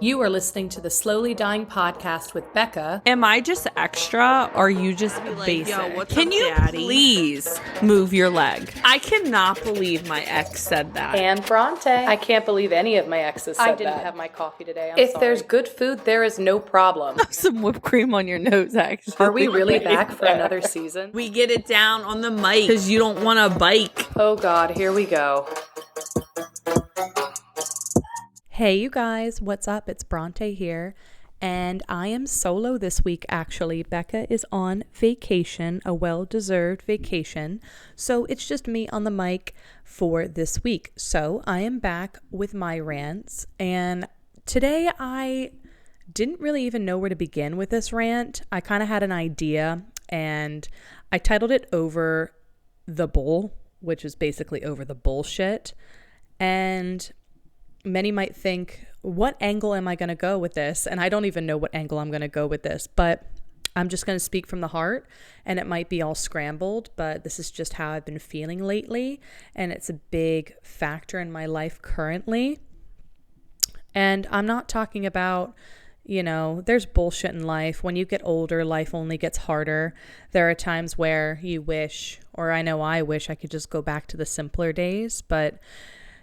You are listening to the Slowly Dying Podcast with Becca. Am I just extra or are you just basic? Yo, what's Can up, you daddy? please move your leg? I cannot believe my ex said that. And Bronte. I can't believe any of my exes said that. I didn't have my coffee today. If there's good food, there is no problem. Some whipped cream on your nose, actually. Are we really back for another season? We get it down on the mic because you don't want a bike. Oh God, here we go. Hey you guys, what's up? It's Bronte here, and I am solo this week actually. Becca is on vacation, a well-deserved vacation, so it's just me on the mic for this week. So I am back with my rants, and today I didn't really even know where to begin with this rant. I kind of had an idea, and I titled it Over the Bull, which is basically over the bullshit, and many might think, what angle am I going to go with this? And I don't even know what angle I'm going to go with this, but I'm just going to speak from the heart, and it might be all scrambled, but this is just how I've been feeling lately, and it's a big factor in my life currently. And I'm not talking about, there's bullshit in life. When you get older, life only gets harder. There are times where you wish, or I know I wish I could just go back to the simpler days, but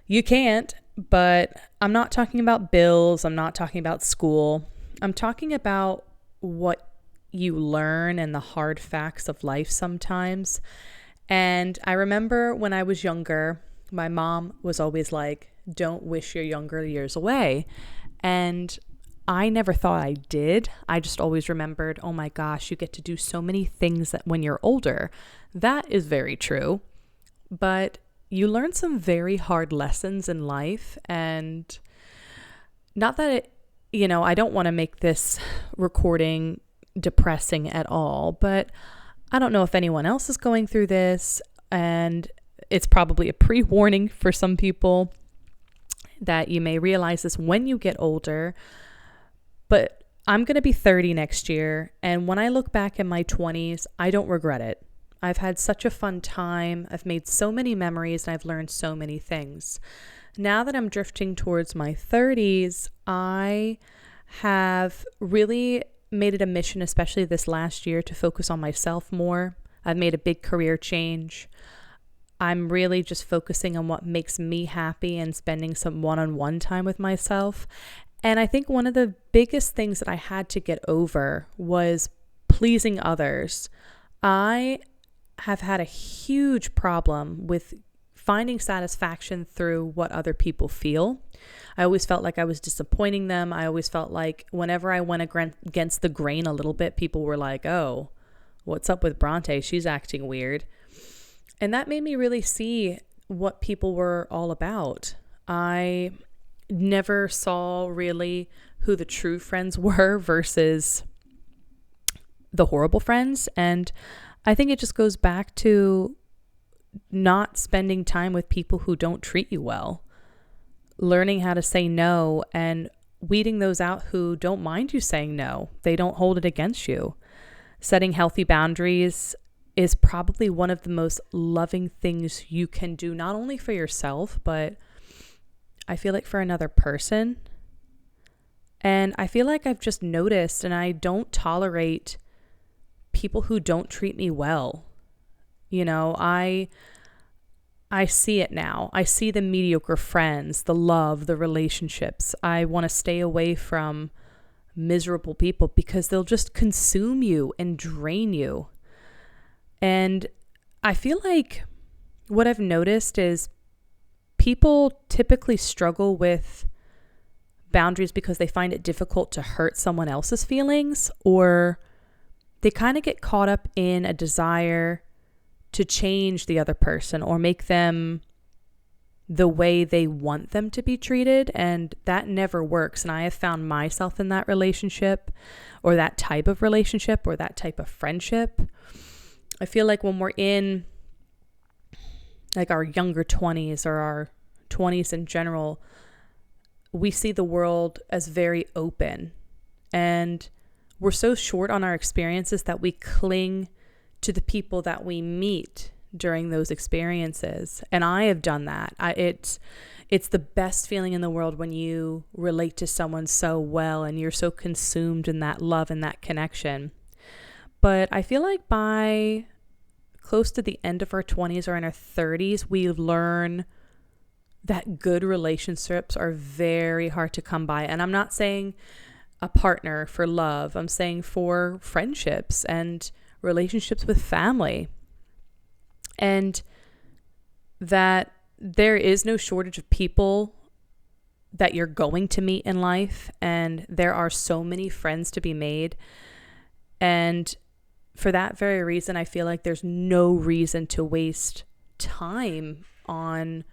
you can't. But I'm not talking about bills. I'm not talking about school. I'm talking about what you learn and the hard facts of life sometimes. And I remember when I was younger, my mom was always like, don't wish your younger years away. And I never thought I did. I just always remembered, oh my gosh, you get to do so many things that when you're older. That is very true. But you learn some very hard lessons in life, and not that I don't want to make this recording depressing at all, but I don't know if anyone else is going through this, and it's probably a pre-warning for some people that you may realize this when you get older, but I'm going to be 30 next year, and when I look back in my 20s, I don't regret it. I've had such a fun time. I've made so many memories, and I've learned so many things. Now that I'm drifting towards my 30s, I have really made it a mission, especially this last year, to focus on myself more. I've made a big career change. I'm really just focusing on what makes me happy and spending some one-on-one time with myself. And I think one of the biggest things that I had to get over was pleasing others. I have had a huge problem with finding satisfaction through what other people feel. I always felt like I was disappointing them. I always felt like whenever I went against the grain a little bit, people were like, oh, what's up with Bronte? She's acting weird. And that made me really see what people were all about. I never saw really who the true friends were versus the horrible friends. And I think it just goes back to not spending time with people who don't treat you well, learning how to say no and weeding those out who don't mind you saying no. They don't hold it against you. Setting healthy boundaries is probably one of the most loving things you can do, not only for yourself, but I feel like for another person. And I feel like I've just noticed, and I don't tolerate people who don't treat me well. I see it now. I see the mediocre friends, the love, the relationships. I want to stay away from miserable people because they'll just consume you and drain you. And I feel like what I've noticed is people typically struggle with boundaries because they find it difficult to hurt someone else's feelings, or they kind of get caught up in a desire to change the other person or make them the way they want them to be treated. And that never works. And I have found myself in that relationship, or that type of relationship, or that type of friendship. I feel like when we're in like our younger 20s or our 20s in general, we see the world as very open, and we're so short on our experiences that we cling to the people that we meet during those experiences. And I have done that. It's the best feeling in the world when you relate to someone so well and you're so consumed in that love and that connection. But I feel like by close to the end of our 20s or in our 30s, we learn that good relationships are very hard to come by. And I'm not saying a partner for love. I'm saying for friendships and relationships with family. And that there is no shortage of people that you're going to meet in life. And there are so many friends to be made. And for that very reason, I feel like there's no reason to waste time on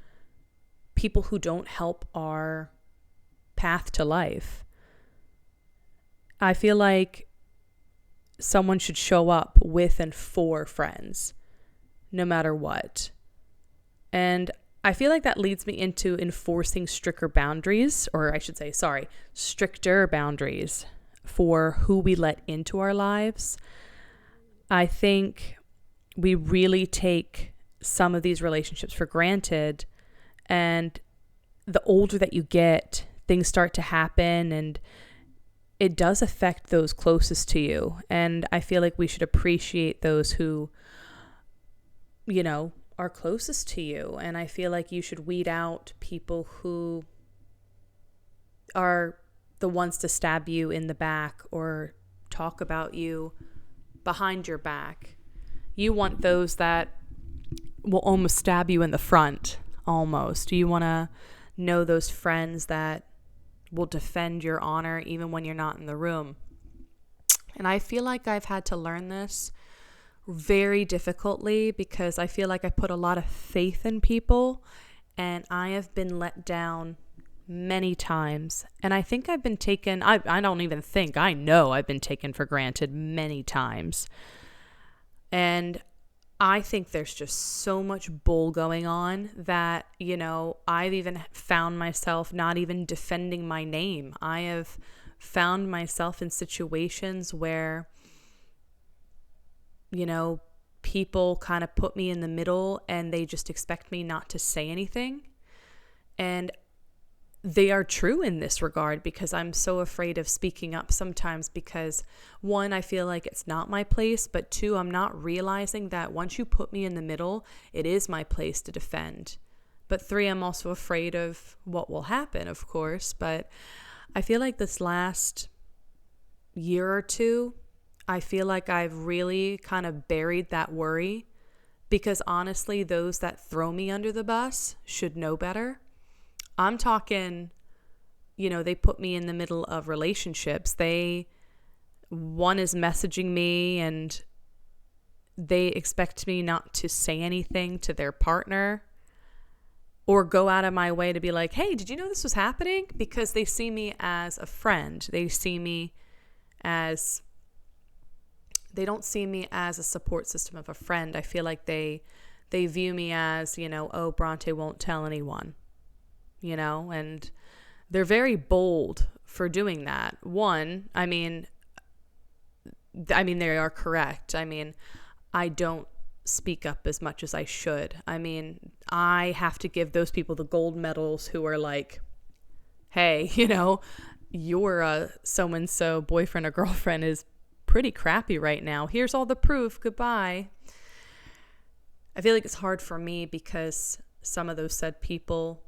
people who don't help our path to life. I feel like someone should show up with and for friends, no matter what. And I feel like that leads me into enforcing stricter boundaries for who we let into our lives. I think we really take some of these relationships for granted, and the older that you get, things start to happen, and it does affect those closest to you. And I feel like we should appreciate those who, are closest to you. And I feel like you should weed out people who are the ones to stab you in the back or talk about you behind your back. You want those that will almost stab you in the front, almost. You want to know those friends that will defend your honor even when you're not in the room. And I feel like I've had to learn this very difficultly because I feel like I put a lot of faith in people and I have been let down many times. And I think I've been taken, I know I've been taken for granted many times. And I think there's just so much bull going on that, I've even found myself not even defending my name. I have found myself in situations where, people kind of put me in the middle and they just expect me not to say anything. And they are true in this regard because I'm so afraid of speaking up sometimes because, one, I feel like it's not my place, but two, I'm not realizing that once you put me in the middle, it is my place to defend. But three, I'm also afraid of what will happen, of course. But I feel like this last year or two, I feel like I've really kind of buried that worry because honestly, those that throw me under the bus should know better. I'm talking, they put me in the middle of relationships. One is messaging me and they expect me not to say anything to their partner or go out of my way to be like, hey, did you know this was happening? Because they see me as a friend. They don't see me as a support system of a friend. I feel like they view me as, oh, Bronte won't tell anyone. And they're very bold for doing that. One, I mean, they are correct. I don't speak up as much as I should. I have to give those people the gold medals who are like, hey, your so-and-so boyfriend or girlfriend is pretty crappy right now. Here's all the proof. Goodbye. I feel like it's hard for me because some of those said people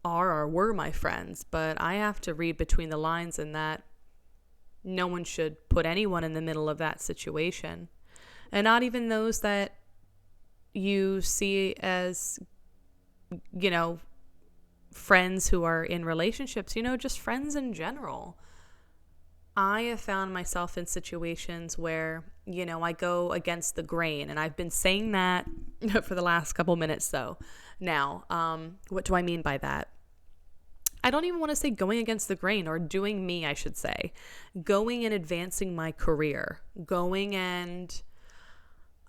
are or were my friends, but I have to read between the lines in that no one should put anyone in the middle of that situation. And not even those that you see as, friends who are in relationships, just friends in general. I have found myself in situations where, I go against the grain, and I've been saying that for the last couple minutes though. Now, what do I mean by that? I don't even want to say going against the grain or doing me, I should say. Going and advancing my career. Going and,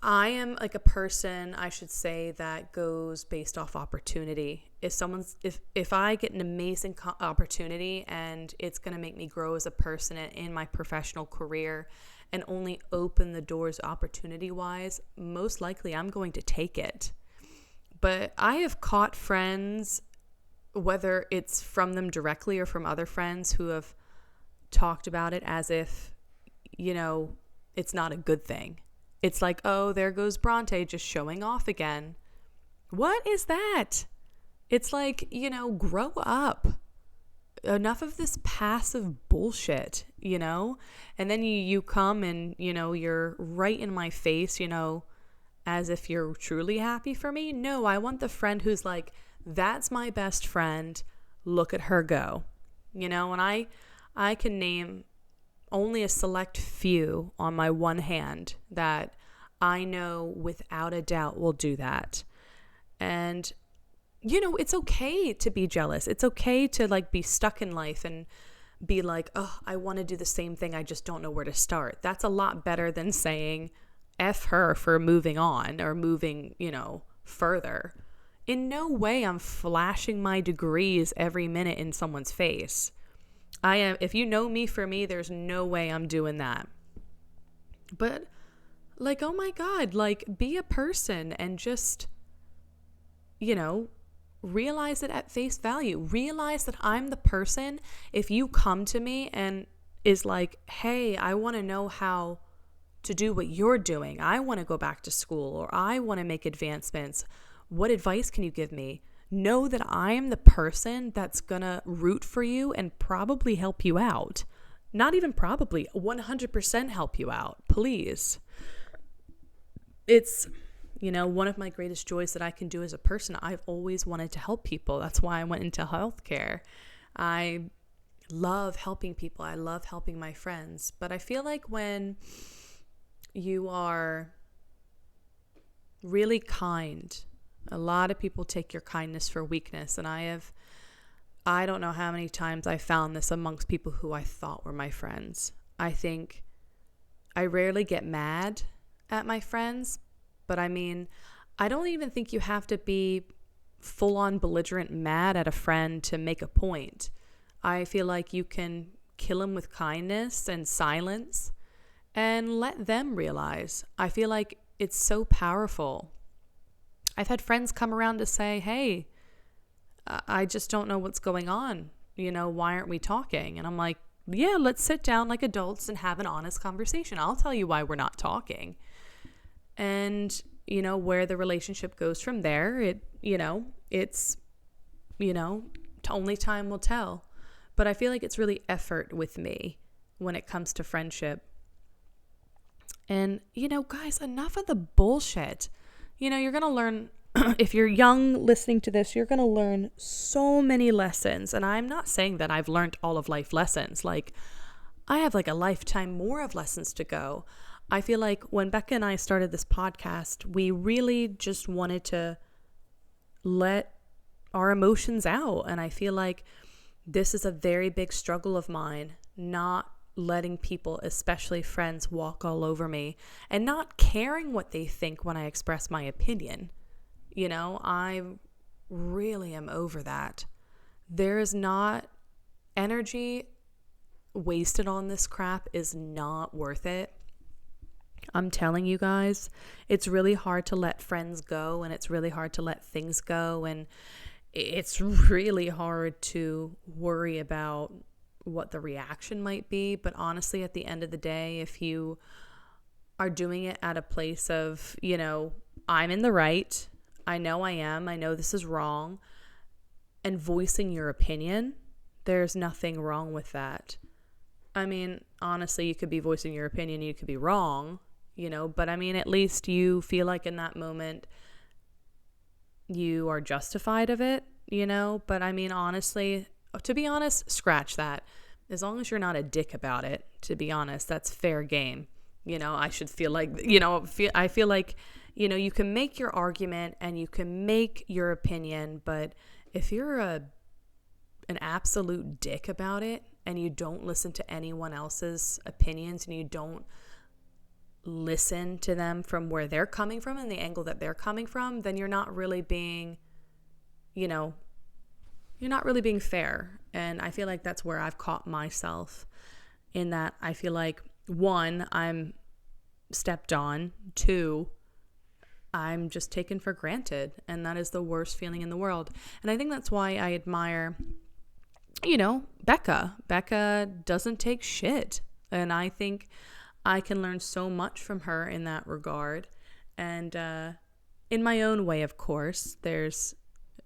I am like a person, I should say, that goes based off opportunity. If I get an amazing opportunity and it's going to make me grow as a person in my professional career and only open the doors opportunity wise, most likely I'm going to take it. But I have caught friends, whether it's from them directly or from other friends, who have talked about it as if, it's not a good thing. It's like, oh, there goes Bronte just showing off again. What is that? It's like, grow up. Enough of this passive bullshit, And then you come and, you're right in my face, as if you're truly happy for me. No, I want the friend who's like, that's my best friend. Look at her go. And I can name only a select few on my one hand that I know without a doubt will do that. And, it's okay to be jealous. It's okay to like be stuck in life and be like, oh, I want to do the same thing. I just don't know where to start. That's a lot better than saying F her for moving on or moving, further. In no way I'm flashing my degrees every minute in someone's face. If you know me for me, there's no way I'm doing that. But like, oh my God, like be a person and just, realize it at face value. Realize that I'm the person. If you come to me and is like, hey, I want to know how to do what you're doing. I want to go back to school or I want to make advancements. What advice can you give me? Know that I am the person that's going to root for you and probably help you out. Not even probably, 100% help you out. Please. It's, one of my greatest joys that I can do as a person. I've always wanted to help people. That's why I went into healthcare. I love helping people. I love helping my friends. But I feel like when you are really kind, a lot of people take your kindness for weakness. And I don't know how many times I found this amongst people who I thought were my friends. I think I rarely get mad at my friends, but I don't even think you have to be full-on belligerent mad at a friend to make a point. I feel like you can kill them with kindness and silence and let them realize. I feel like it's so powerful. I've had friends come around to say, hey, I just don't know what's going on. Why aren't we talking? And I'm like, yeah, let's sit down like adults and have an honest conversation. I'll tell you why we're not talking. And, where the relationship goes from there, it's only time will tell. But I feel like it's really effort with me when it comes to friendship. And, guys, enough of the bullshit. You're going to learn, if you're young listening to this, you're going to learn so many lessons. And I'm not saying that I've learned all of life lessons. Like, I have like a lifetime more of lessons to go. I feel like when Becca and I started this podcast, we really just wanted to let our emotions out. And I feel like this is a very big struggle of mine, not letting people, especially friends, walk all over me and not caring what they think when I express my opinion. I really am over that. There is not energy wasted on this crap is not worth it. I'm telling you guys, it's really hard to let friends go and it's really hard to let things go. And it's really hard to worry about what the reaction might be. But honestly, at the end of the day, if you are doing it at a place of, I'm in the right, I know I am, I know this is wrong, and voicing your opinion, there's nothing wrong with that. Honestly, you could be voicing your opinion, you could be wrong, but at least you feel like in that moment you are justified of it, but honestly, to be honest, scratch that. As long as you're not a dick about it, to be honest, that's fair game. I should feel like, I feel like, you can make your argument and you can make your opinion, but if you're an absolute dick about it and you don't listen to anyone else's opinions and you don't listen to them from where they're coming from and the angle that they're coming from, then you're not really being, you're not really being fair. And I feel like that's where I've caught myself, in that I feel like, one, I'm stepped on, two, I'm just taken for granted, and that is the worst feeling in the world. And I think that's why I admire, Becca. Becca doesn't take shit, and I think I can learn so much from her in that regard. And in my own way, of course,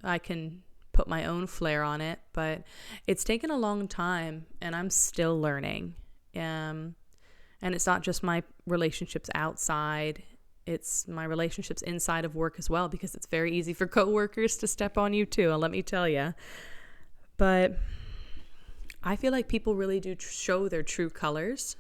I can put my own flair on it, but it's taken a long time, and I'm still learning. And it's not just my relationships outside, it's my relationships inside of work as well, because it's very easy for coworkers to step on you too, let me tell you. But I feel like people really do show their true colors,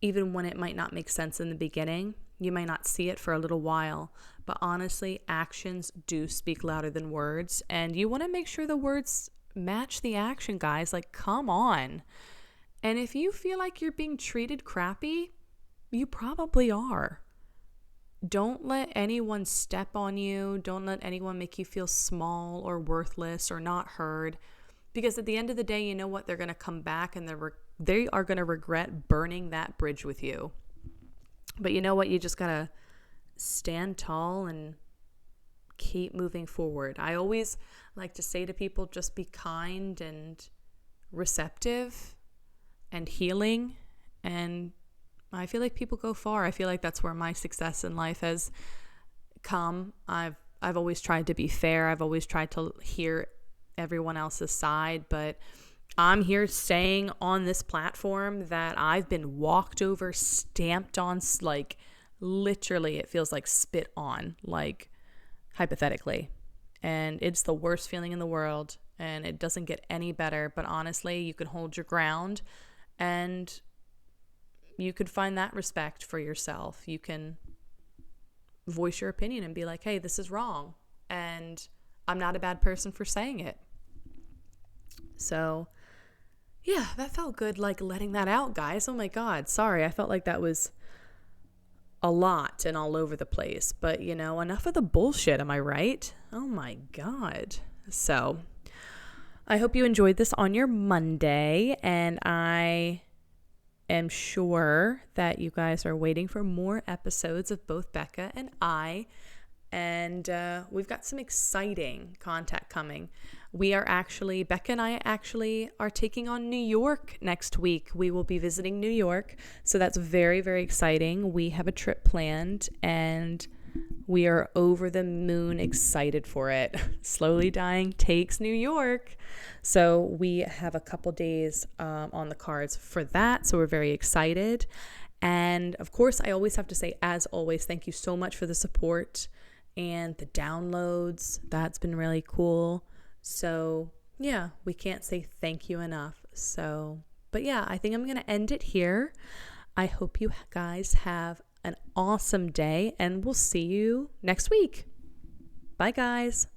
even when it might not make sense in the beginning. You might not see it for a little while, but honestly, actions do speak louder than words, and you want to make sure the words match the action, guys. Like, come on. And if you feel like you're being treated crappy, you probably are. Don't let anyone step on you. Don't let anyone make you feel small or worthless or not heard. Because at the end of the day, you know what? They're going to come back and they are going to regret burning that bridge with you. But you know what? You just got to stand tall and keep moving forward. I always like to say to people, just be kind and receptive and healing. And I feel like people go far. I feel like that's where my success in life has come. I've always tried to be fair. I've always tried to hear everyone else's side, but I'm here staying on this platform that I've been walked over, stamped on, like literally it feels like spit on, like hypothetically. And it's the worst feeling in the world, and it doesn't get any better. But honestly, you can hold your ground, and you could find that respect for yourself. You can voice your opinion and be like, hey, this is wrong, and I'm not a bad person for saying it. So yeah, that felt good, like letting that out, guys. Oh my God. Sorry. I felt like that was a lot and all over the place, but enough of the bullshit. Am I right? Oh my God. So I hope you enjoyed this on your Monday, and I am sure that you guys are waiting for more episodes of both Becca and I. And we've got some exciting content coming. Becca and I actually are taking on New York next week. We will be visiting New York. So that's very, very exciting. We have a trip planned, and we are over the moon excited for it. Slowly Dying takes New York. So we have a couple days on the cards for that. So we're very excited. And of course, I always have to say, as always, thank you so much for the support and the downloads. That's been really cool. So yeah, we can't say thank you enough. But yeah, I think I'm going to end it here. I hope you guys have an awesome day, and we'll see you next week. Bye, guys.